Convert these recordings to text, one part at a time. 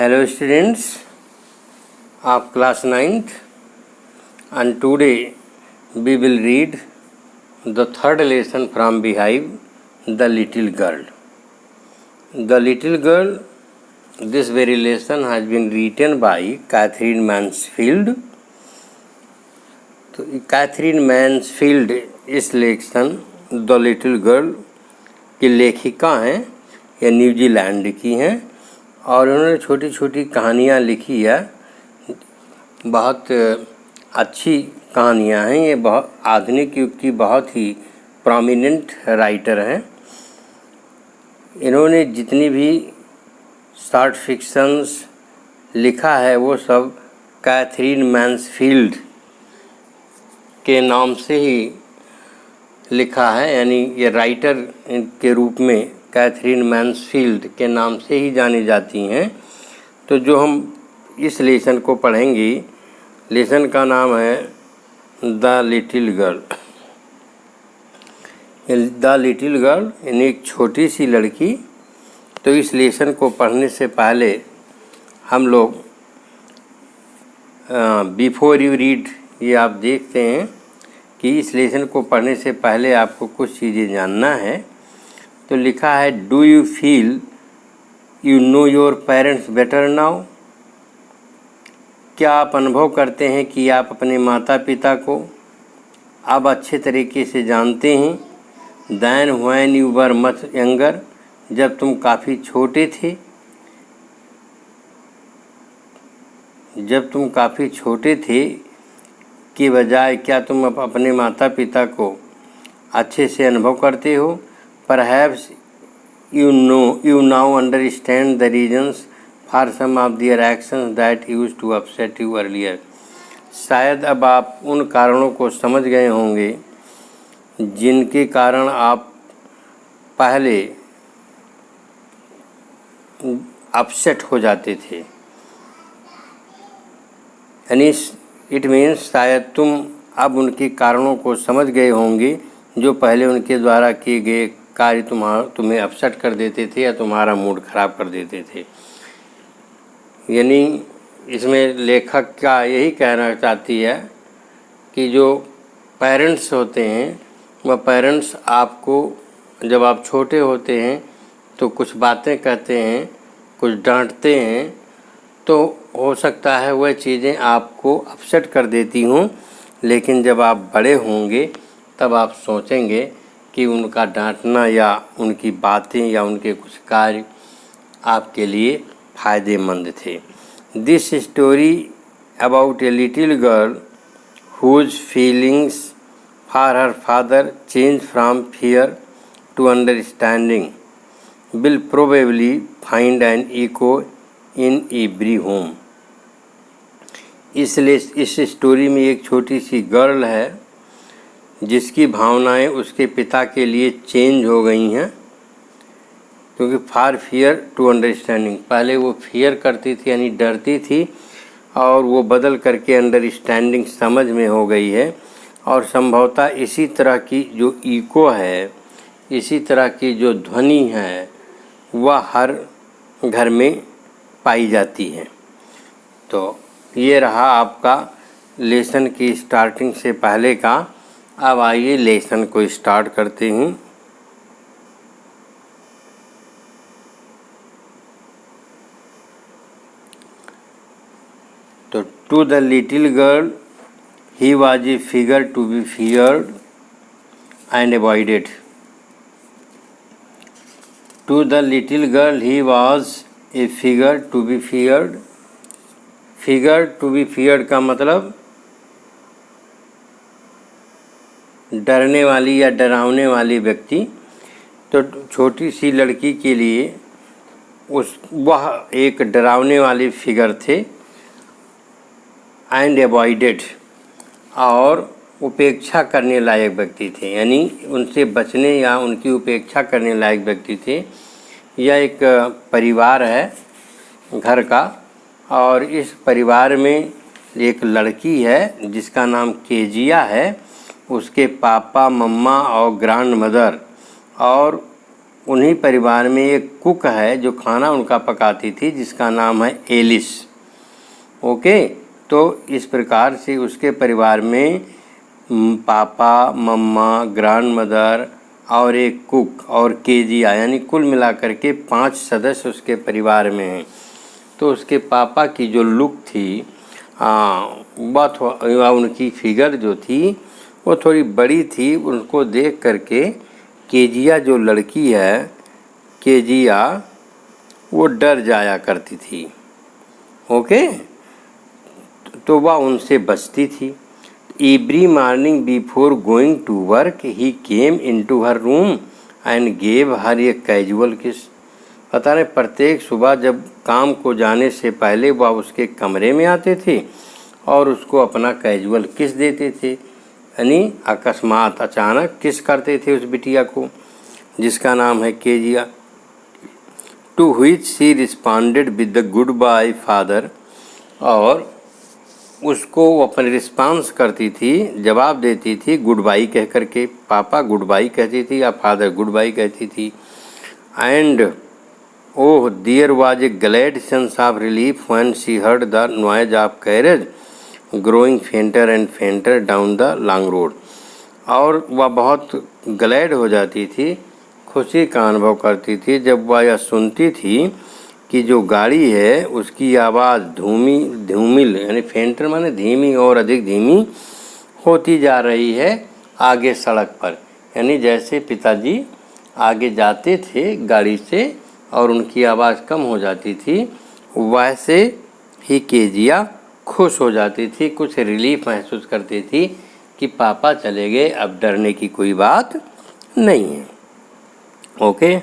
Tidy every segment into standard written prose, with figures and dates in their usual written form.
Hello students of class 9th, and today we will read the third lesson from Beehive, The Little Girl. The Little Girl, this very lesson has been written by Catherine Mansfield. तो Catherine Mansfield इस lesson the little girl की लेखिका हैं, ये New Zealand की हैं और उन्होंने छोटी छोटी कहानियाँ लिखी है। बहुत अच्छी कहानियाँ हैं। ये बहुत आधुनिक युग की बहुत ही प्रोमिनेंट राइटर हैं। इन्होंने जितनी भी शॉर्ट फिक्शंस लिखा है वो सब कैथरीन मैन्सफील्ड के नाम से ही लिखा है, यानी ये राइटर के रूप में कैथरीन मैन्सफील्ड के नाम से ही जानी जाती हैं। तो जो हम इस लेसन को पढ़ेंगे, लेसन का नाम है the little girl. The little girl यानी एक छोटी सी लड़की। तो इस लेसन को पढ़ने से पहले हम लोग बिफोर यू रीड, ये आप देखते हैं कि इस लेसन को पढ़ने से पहले आपको कुछ चीज़ें जानना है। तो लिखा है, do you feel you know your parents better now? क्या आप अनुभव करते हैं कि आप अपने माता पिता को अब अच्छे तरीके से जानते हैं than when you were much younger, जब तुम काफ़ी छोटे थे? जब तुम काफ़ी छोटे थे के बजाय क्या तुम अब अपने माता पिता को अच्छे से अनुभव करते हो? Perhaps you now understand the reasons for some of their actions that used to upset you earlier. शायद अब आप उन कारणों को समझ गए होंगे जिनके कारण आप पहले अपसेट हो जाते थे। यानी इट मीन्स शायद तुम अब उनके कारणों को समझ गए होंगे जो पहले उनके द्वारा किए गए कार्य तुम्हें अपसेट कर देते थे या तुम्हारा मूड ख़राब कर देते थे। यानी इसमें लेखक का यही कहना चाहती है कि जो पेरेंट्स होते हैं वह पेरेंट्स आपको जब आप छोटे होते हैं तो कुछ बातें कहते हैं, कुछ डांटते हैं, तो हो सकता है वह चीज़ें आपको अपसेट कर देती हों, लेकिन जब आप बड़े होंगे तब आप सोचेंगे कि उनका डांटना या उनकी बातें या उनके कुछ कार्य आपके लिए फ़ायदेमंद थे। This story about a little girl whose feelings for her father change from fear to understanding will probably find an echo in every home. इसलिए इस स्टोरी में एक छोटी सी गर्ल है जिसकी भावनाएं उसके पिता के लिए चेंज हो गई हैं, क्योंकि फार फियर टू अंडरस्टैंडिंग, पहले वो फियर करती थी यानी डरती थी और वो बदल करके अंडरस्टैंडिंग समझ में हो गई है। और संभवतः इसी तरह की जो इको है, इसी तरह की जो ध्वनि है वह हर घर में पाई जाती है। तो ये रहा आपका लेसन की स्टार्टिंग से पहले का। अब आइए लेसन को स्टार्ट करते हैं। तो to the little girl he was a figure to be feared and avoided. To the little girl he was a figure to be feared. Figure to be feared का मतलब डरने वाली या डरावने वाली व्यक्ति। तो छोटी सी लड़की के लिए वह एक डरावने वाली फिगर थे। एंड अवॉइडेड, और उपेक्षा करने लायक व्यक्ति थे, यानी उनसे बचने या उनकी उपेक्षा करने लायक व्यक्ति थे। यह एक परिवार है घर का, और इस परिवार में एक लड़की है जिसका नाम केजिया है। उसके पापा, मम्मा और ग्रैंड मदर और उन्हीं परिवार में एक कुक है जो खाना उनका पकाती थी, जिसका नाम है एलिस। ओके, तो इस प्रकार से उसके परिवार में पापा, मम्मा, ग्रैंड मदर और एक कुक और केजिया, यानी कुल मिलाकर के 5 सदस्य उसके परिवार में हैं। तो उसके पापा की जो लुक थी, वह उनकी फिगर जो थी वो थोड़ी बड़ी थी। उनको देख करके केजिया जो लड़की है, केजिया, वो डर जाया करती थी। ओके, तो वह उनसे बचती थी। Every morning before going to work he came into her room and gave her a casual kiss. पता नहीं, प्रत्येक सुबह जब काम को जाने से पहले वह उसके कमरे में आते थे और उसको अपना कैजुअल किस देते थे, यानी अकस्मात अचानक किस करते थे उस बिटिया को, जिसका नाम है Kezia. To which she responded with the goodbye father, और उसको वो अपने रिस्पांस करती थी, जवाब देती थी गुड बाई कह करके। पापा गुड बाई कहती थी या फादर गुड बाई कहती थी। And oh there was a glad sense of relief when she heard the noise of carriage growing fainter and fainter down the long road. और वह बहुत ग्लैड हो जाती थी, खुशी का अनुभव करती थी जब वह यह सुनती थी कि जो गाड़ी है उसकी आवाज़ धूमिल यानी फेंटर माने धीमी और अधिक धीमी होती जा रही है आगे सड़क पर। यानी जैसे पिताजी आगे जाते थे गाड़ी से और उनकी आवाज़ कम हो जाती थी, वैसे ही केजिया खुश हो जाती थी, कुछ रिलीफ महसूस करती थी कि पापा चले गए, अब डरने की कोई बात नहीं है। Okay,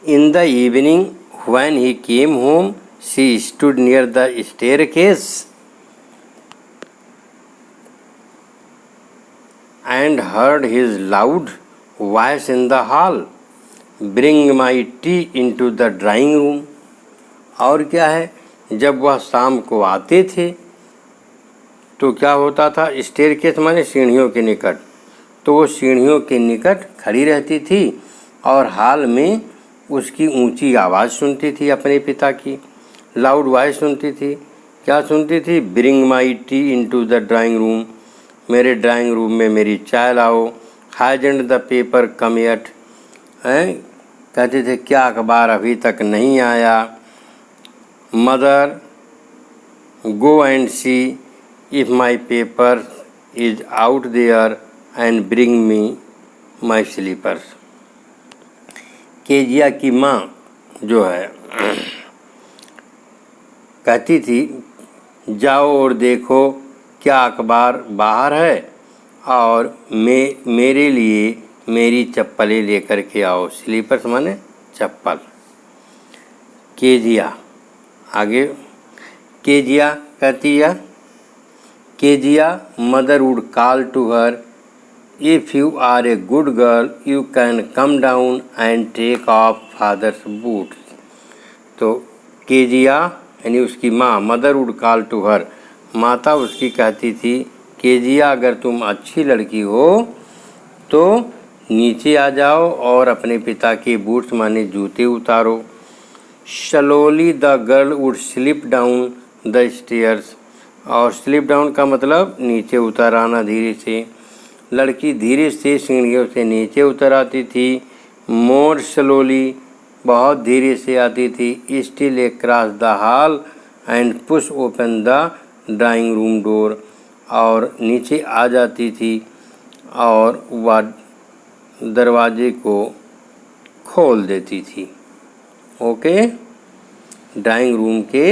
In the evening, when he came home, she stood near the staircase and heard his loud voice in the hall, "Bring my tea into the drawing room." और क्या है, जब वह शाम को आते थे तो क्या होता था, स्टेयरकेस माने सीढ़ियों के निकट, तो वो सीढ़ियों के निकट खड़ी रहती थी और हाल में उसकी ऊंची आवाज़ सुनती थी, अपने पिता की लाउड वॉइस सुनती थी। क्या सुनती थी? Bring my tea into the drawing room, मेरे ड्राइंग रूम में मेरी चाय लाओ। Hasn't the paper come yet, हैं, कहते थे क्या अखबार अभी तक नहीं आया। Mother go and see if my paper is out there and bring me my slippers. Kezia की माँ जो है कहती थी जाओ और देखो क्या अखबार बाहर है और मेरे लिए मेरी चप्पलें लेकर के आओ। स्लीपर्स माने चप्पल। केजिया आगे, केजिया कहती है, Kezia mother would call to her, If you are a good girl, you can come down and take off father's boots. तो केजिया यानी उसकी माँ, mother would call to her, माता उसकी कहती थी केजिया अगर तुम अच्छी लड़की हो तो नीचे आ जाओ और अपने पिता के बूट्स माने जूते उतारो। Slowly the girl would slip down the stairs, और स्लिप डाउन का मतलब नीचे उतर आना धीरे से। लड़की धीरे से सीढ़ियों से नीचे उतर आती थी। मोर स्लोली, बहुत धीरे से आती थी। Still a cross the hall and push open the drawing room door, और नीचे आ जाती थी और वह दरवाजे को खोल देती थी। ओके, ड्राइंग रूम के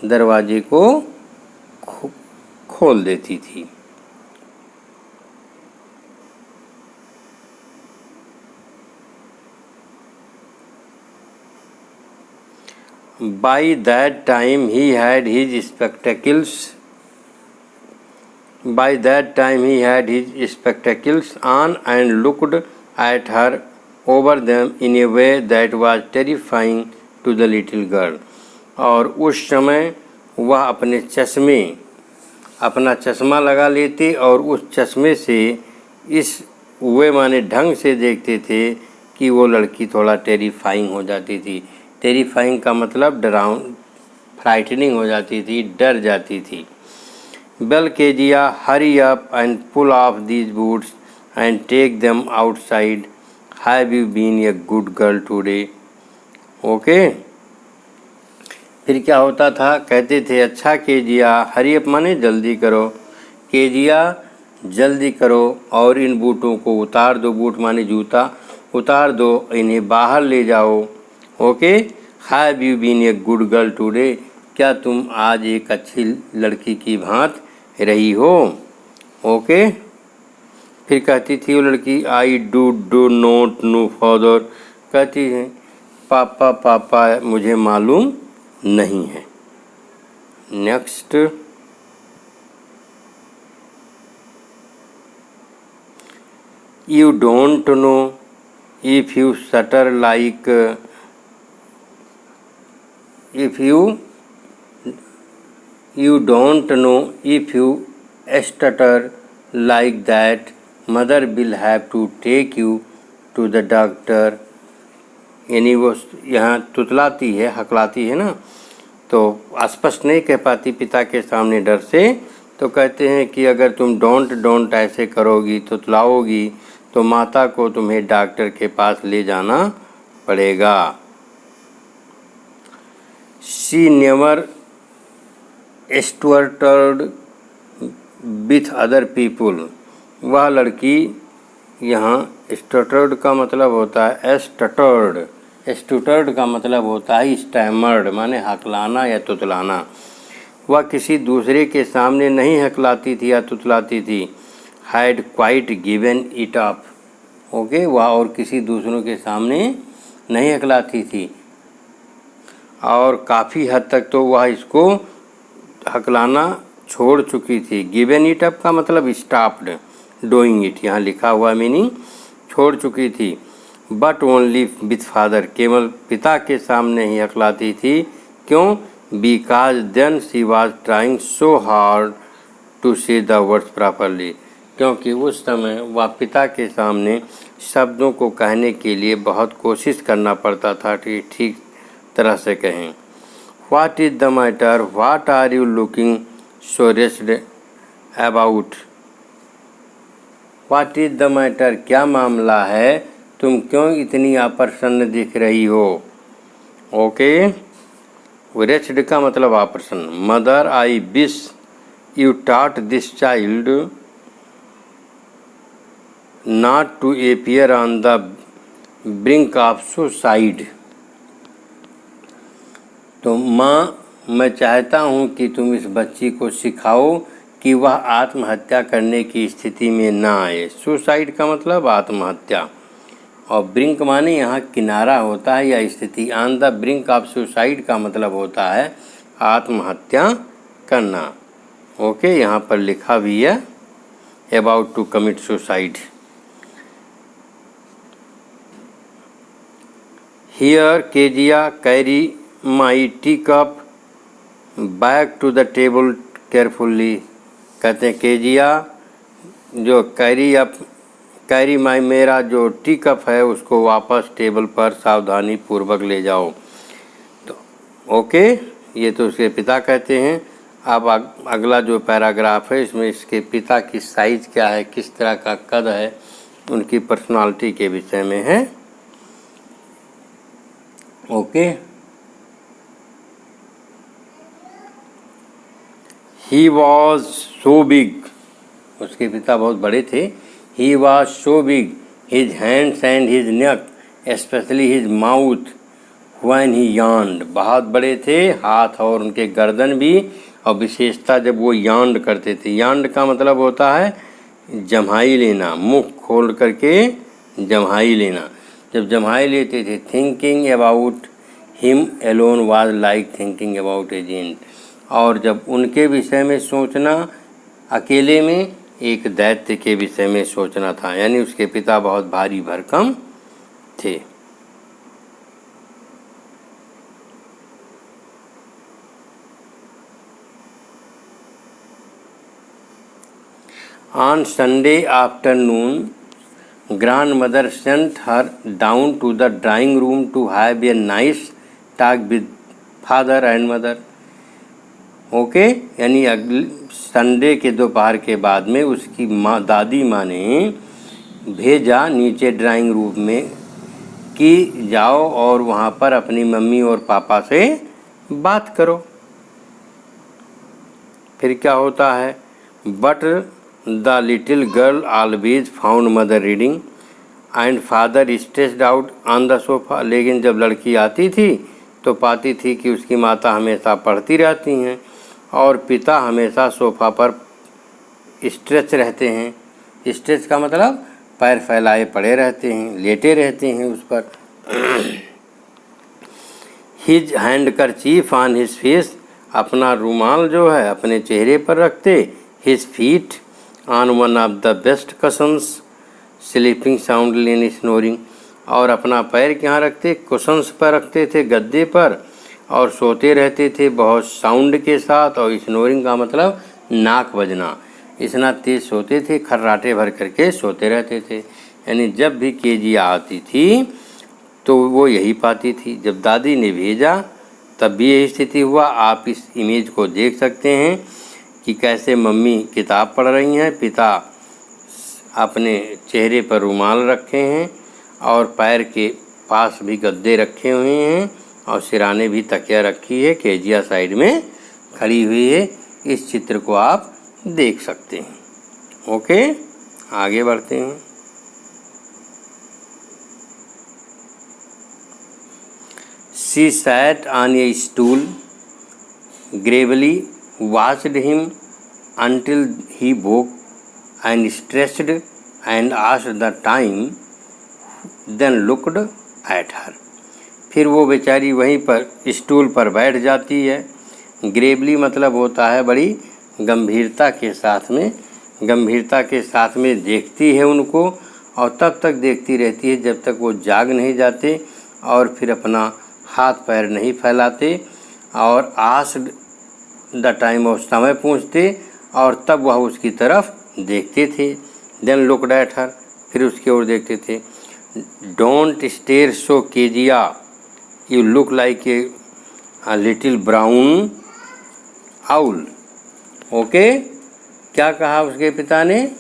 दरवाजे को खोल देती थी। By that time he had his spectacles. By that time he had his spectacles on and looked at her over them in a way that was terrifying to the little girl. और उस समय वह अपने चश्मे अपना चश्मा लगा लेते और उस चश्मे से इस वे माने ढंग से देखते थे कि वो लड़की थोड़ा टेरिफाइंग हो जाती थी। टेरिफाइंग का मतलब फ्राइटनिंग हो जाती थी, डर जाती थी। Well Kezia, hurry up and pull off these boots and take them outside. Have you been a good girl today? Okay. फिर क्या होता था, कहते थे अच्छा केजिया, हरी अप माने जल्दी करो, केजिया जल्दी करो और इन बूटों को उतार दो, बूट माने जूता, उतार दो, इन्हें बाहर ले जाओ। Okay. Have you been a good girl today? क्या तुम आज एक अच्छी लड़की की भांत रही हो? ओके। फिर कहती थी वो लड़की, I do not know father. कहती है पापा पापा मुझे मालूम नहीं है। Next, you don't know if you shutter like, if you don't know if you stutter like that, mother will have to take you to the doctor। यानी वो यहाँ तुतलाती है, हकलाती है ना, तो स्पष्ट नहीं कह पाती पिता के सामने डर से, तो कहते हैं कि अगर तुम डोंट ऐसे करोगी, तुतलाओगी, तो माता को तुम्हें डॉक्टर के पास ले जाना पड़ेगा। She never stuttered with other people. वह लड़की, यहाँ स्टटर्ड का मतलब होता है स्टटर्ड का मतलब होता है स्टैमर्ड, माने हकलाना या तुतलाना। वह किसी दूसरे के सामने नहीं हकलाती थी या तुतलाती थी। Had quite given it up. Okay. वह और किसी दूसरों के सामने नहीं हकलाती थी और काफ़ी हद तक तो वह इसको हकलाना छोड़ चुकी थी। गिवन इट अप का मतलब स्टॉप्ड डूइंग इट, यहाँ लिखा हुआ मीनिंग छोड़ चुकी थी। बट ओनली विथ फादर, केवल पिता के सामने ही हकलाती थी। क्यों? Because then she was trying so hard to say the words properly. क्योंकि उस समय वह पिता के सामने शब्दों को कहने के लिए बहुत कोशिश करना पड़ता था कि ठीक तरह से कहें। What is the matter? What are you looking so stressed about? What is the matter? क्या मामला है? तुम क्यों इतनी अप्रसन्न दिख रही हो? ओके। रेस्ड का मतलब अप्रसन्न। Mother, I wish you taught this child not to appear on the brink of suicide। तो माँ, मैं चाहता हूँ कि तुम इस बच्ची को सिखाओ कि वह आत्महत्या करने की स्थिति में ना आए। सुसाइड का मतलब आत्महत्या, और ब्रिंक माने यहाँ किनारा होता है या स्थिति। On the brink of suicide का मतलब होता है आत्महत्या करना। ओके। यहाँ पर लिखा भी है about to commit suicide. Here Kezia carry my tea cup back to the table carefully. कहते हैं केजिया, जो कैरी माई, मेरा जो टी कप है उसको वापस टेबल पर सावधानी पूर्वक ले जाओ। तो ओके, ये तो उसके पिता कहते हैं। अब अगला जो पैराग्राफ है इसमें इसके पिता की साइज़ क्या है, किस तरह का कद है, उनकी पर्सनालिटी के विषय में है। Okay. He was so big, उसके पिता बहुत बड़े थे। He was so big, his hands and his neck, specially his mouth, when he yawned. बहुत बड़े थे हाथ और उनके गर्दन भी, और विशेषता जब वो यार्न करते थे। यार्न का मतलब होता है जम्हाई लेना, मुख खोल करके जम्हाई लेना। जब जम्हाई लेते थे, thinking about him alone was like thinking about a jinn. और जब उनके विषय में सोचना अकेले में एक दैत्य के विषय में सोचना था। यानी उसके पिता बहुत भारी भरकम थे। On Sunday afternoon grandmother sent her down to the drawing room to have a nice talk with father and mother. Okay यानी अगले संडे के दोपहर के बाद में उसकी दादी माँ ने भेजा नीचे ड्राइंग रूम में कि जाओ और वहाँ पर अपनी मम्मी और पापा से बात करो। फिर क्या होता है, but the little girl always found mother reading and father stressed out on the sofa. लेकिन जब लड़की आती थी तो पाती थी कि उसकी माता हमेशा पढ़ती रहती हैं और पिता हमेशा सोफ़ा पर स्ट्रेच रहते हैं। स्ट्रेच का मतलब पैर फैलाए पड़े रहते हैं, लेटे रहते हैं उस पर। His handkerchief on his face, अपना रुमाल जो है अपने चेहरे पर रखते। His feet on one of the best cushions sleeping soundly in snoring, और अपना पैर कहाँ रखते, कुशंस पर रखते थे, गद्दे पर, और सोते रहते थे बहुत साउंड के साथ। और स्नोरिंग का मतलब नाक बजना, इतना तेज सोते थे, खर्राटे भर करके सोते रहते थे। यानी जब भी केजिया आती थी तो वो यही पाती थी। जब दादी ने भेजा तब भी यही स्थिति हुआ। आप इस इमेज को देख सकते हैं कि कैसे मम्मी किताब पढ़ रही हैं, पिता अपने चेहरे पर रुमाल रखे हैं और पैर के पास भी गद्दे रखे हुए हैं और सिराने भी तकिया रखी है। केजिया साइड में खड़ी हुई है। इस चित्र को आप देख सकते हैं। ओके, आगे बढ़ते हैं। She sat on a stool, gravely watched him until he woke and stretched and asked the time, then looked at her. फिर वो बेचारी वहीं पर स्टूल पर बैठ जाती है। ग्रेवली मतलब होता है बड़ी गंभीरता के साथ में देखती है उनको, और तब तक देखती रहती है जब तक वो जाग नहीं जाते और फिर अपना हाथ पैर नहीं फैलाते और आस्क्ड द टाइम ऑफ, समय पूछते और तब वह उसकी तरफ देखते थे। देन लुक्ड एट हर, फिर उसकी ओर देखते थे। Don't stare so Kezia, you look like a little brown owl. Okay, क्या कहा उसके पिता ने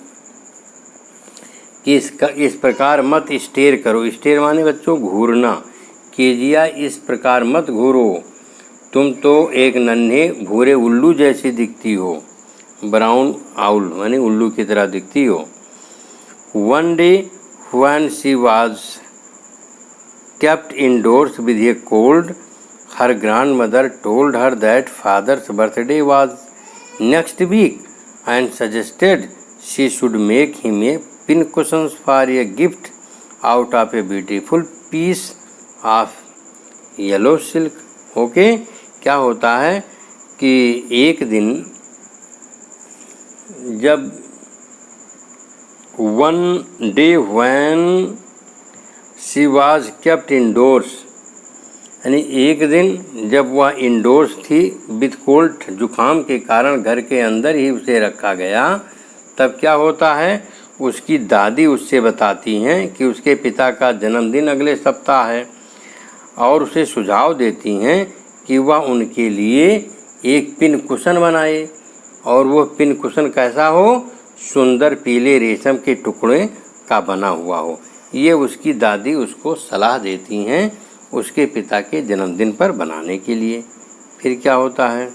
कि इस प्रकार मत स्टेयर करो। स्टेयर माने बच्चों घूरना। केजिया इस प्रकार मत घूरो, तुम तो एक नन्हे भूरे उल्लू जैसी दिखती हो। ब्राउन आउल माने उल्लू की तरह दिखती हो। One day when she was kept indoors with a cold, her grandmother told her that father's birthday was next week and suggested she should make him a pincushion for a gift out of a beautiful piece of yellow silk. Okay, क्या होता है कि एक दिन जब one day when she was kept indoors, यानी एक दिन जब वह इंडोर्स थी विथ कोल्ड, जुकाम के कारण घर के अंदर ही उसे रखा गया, तब क्या होता है उसकी दादी उससे बताती हैं कि उसके पिता का जन्मदिन अगले सप्ताह है और उसे सुझाव देती हैं कि वह उनके लिए एक पिन कुशन बनाए। और वो पिन कुशन कैसा हो, सुंदर पीले रेशम के टुकड़े का बना हुआ हो। ये उसकी दादी उसको सलाह देती हैं उसके पिता के जन्मदिन पर बनाने के लिए। फिर क्या होता है,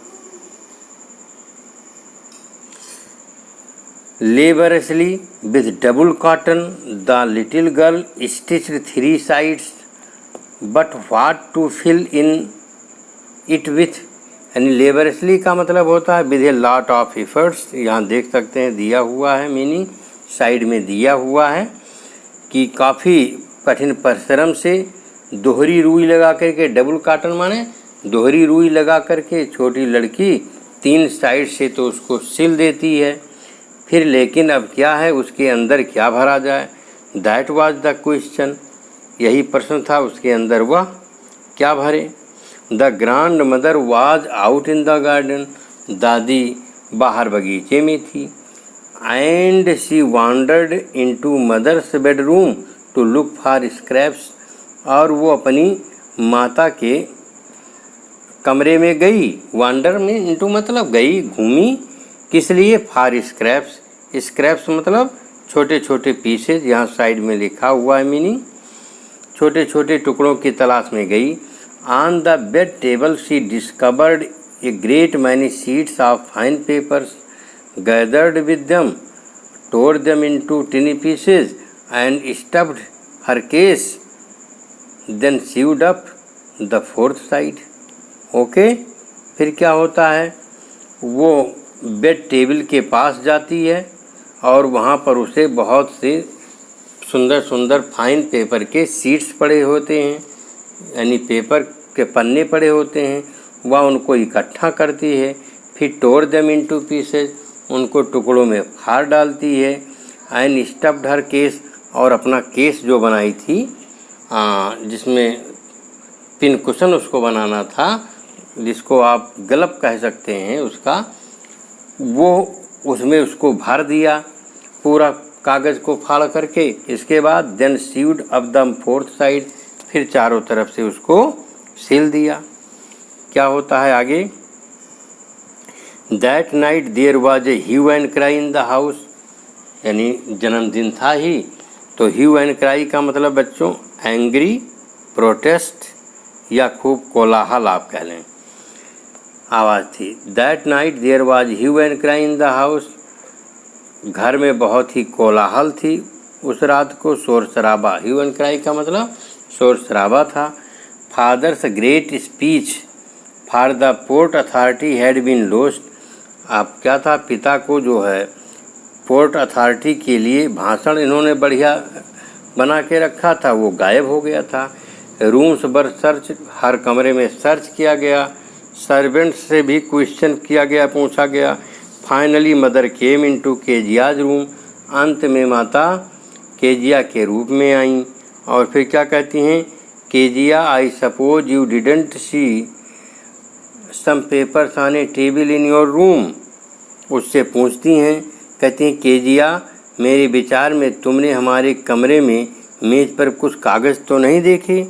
laboriously with double cotton the little girl stitched 3 sides, but what to fill in it with. यानी लेबरसली का मतलब होता है with a lot of efforts. यहाँ देख सकते हैं दिया हुआ है, मीनिंग साइड में दिया हुआ है कि काफ़ी कठिन परिश्रम से दोहरी रुई लगा करके, डबल कॉटन माने दोहरी रुई लगा करके छोटी लड़की 3 साइड से तो उसको सिल देती है। फिर लेकिन अब क्या है, उसके अंदर क्या भरा जाए, दैट वाज द क्वेश्चन, यही प्रश्न था उसके अंदर वह क्या भरे। The grandmother was out in the garden, दादी बाहर बगीचे में थी। And she wandered into mother's bedroom to look for scraps. और वो अपनी माता के कमरे में गई। वांडर में इनटू मतलब गई, घूमी, किस लिए? For scraps. स्क्रैप्स मतलब छोटे छोटे पीसेज, यहाँ साइड में लिखा हुआ है मीनिंग। छोटे छोटे टुकड़ों की तलाश में गई। On the bed table she discovered a great many sheets of fine papers, gathered with them, tore them into tiny pieces and stuffed her case, then sewed up the fourth side. Okay, फिर क्या होता है? वो bed table के पास जाती है और वहाँ पर उसे बहुत से सुंदर सुंदर फाइन पेपर के सीट्स पड़े होते हैं, यानी पेपर के पन्ने पड़े होते हैं। वह उनको इकट्ठा करती है, फिर टोर देम इनटू पीसेज, उनको टुकड़ों में फाड़ डालती है। एंड स्टफ्ड हर केस, और अपना केस जो बनाई थी, जिसमें पिन कुशन उसको बनाना था, जिसको आप गलब कह सकते हैं उसका, वो उसमें उसको भर दिया पूरा कागज़ को फाड़ करके। इसके बाद then sewed up the fourth side, फिर चारों तरफ से उसको सिल दिया। क्या होता है आगे? That night there was a hue and cry in the house, यानी जन्मदिन था ही, तो ह्यू एंड क्राई का मतलब बच्चों एंग्री, प्रोटेस्ट या खूब कोलाहल आप कह लें, आवाज़ थी। That night there was hue and cry in the house, घर में बहुत ही कोलाहल थी उस रात को, शोर शराबा। ह्यू एंड क्राई का मतलब शोर शराबा था। Father's great speech for the port authority had been lost. अब क्या था? पिता को जो है पोर्ट अथॉरिटी के लिए भाषण इन्होंने बढ़िया बना के रखा था, वो गायब हो गया था। रूम्स वर सर्च, हर कमरे में सर्च किया गया। सर्वेंट से भी क्वेश्चन किया गया, पूछा गया। Finally mother came into Keziah's room, अंत में माता केजिया के रूप में आई। और फिर क्या कहती हैं? Kezia, I suppose you didn't see some papers on a table in your room. उससे पूछती हैं, कहती हैं केजिया, मेरे विचार में तुमने हमारे कमरे में मेज़ पर कुछ कागज़ तो नहीं देखे?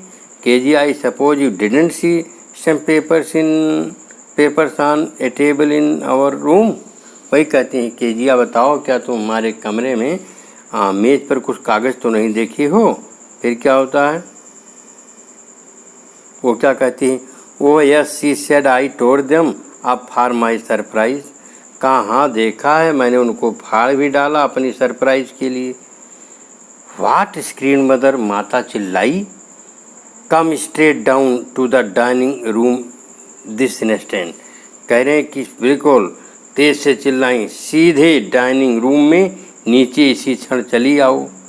Kezia, I suppose you didn't see some papers on a table in our room. वही कहती हैं, केजिया बताओ, क्या तुम हमारे कमरे में मेज़ पर कुछ कागज़ तो नहीं देखे हो? फिर क्या होता है? वो क्या कहती है? वो yes she said I tore them up for my surprise. कहाँ देखा है, मैंने उनको फाड़ भी डाला अपनी सरप्राइज के लिए। वाट स्क्रीन मदर, माता चिल्लाई। Come straight down to the dining room this instant. कह रहे हैं कि बिल्कुल तेज से चिल्लाई, सीधे डाइनिंग रूम में नीचे इसी क्षण चली आओ।